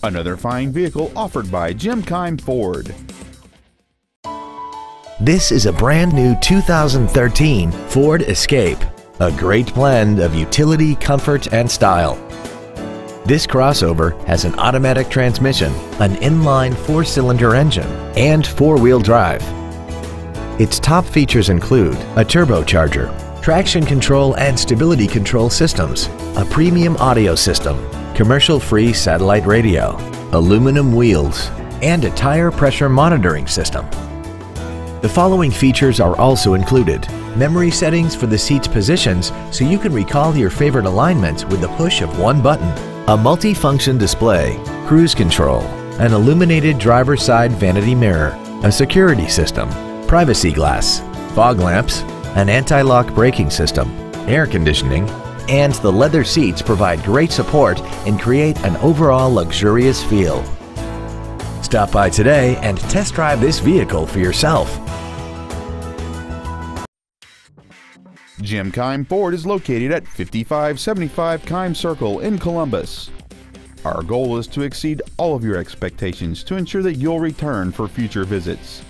Another fine vehicle offered by Jim Keim Ford. This is a brand new 2013 Ford Escape, a great blend of utility, comfort, and style. This crossover has an automatic transmission, an inline 4-cylinder engine, and 4-wheel drive. Its top features include a turbocharger, traction control and stability control systems, a premium audio system, commercial-free satellite radio, aluminum wheels, and a tire pressure monitoring system. The following features are also included: memory settings for the seat's positions so you can recall your favorite alignments with the push of one button, a multi-function display, cruise control, an illuminated driver's side vanity mirror, a security system, privacy glass, fog lamps, an anti-lock braking system, air conditioning, and the leather seats provide great support and create an overall luxurious feel. Stop by today and test drive this vehicle for yourself. Jim Keim Ford is located at 5575 Keim Circle in Columbus. Our goal is to exceed all of your expectations to ensure that you'll return for future visits.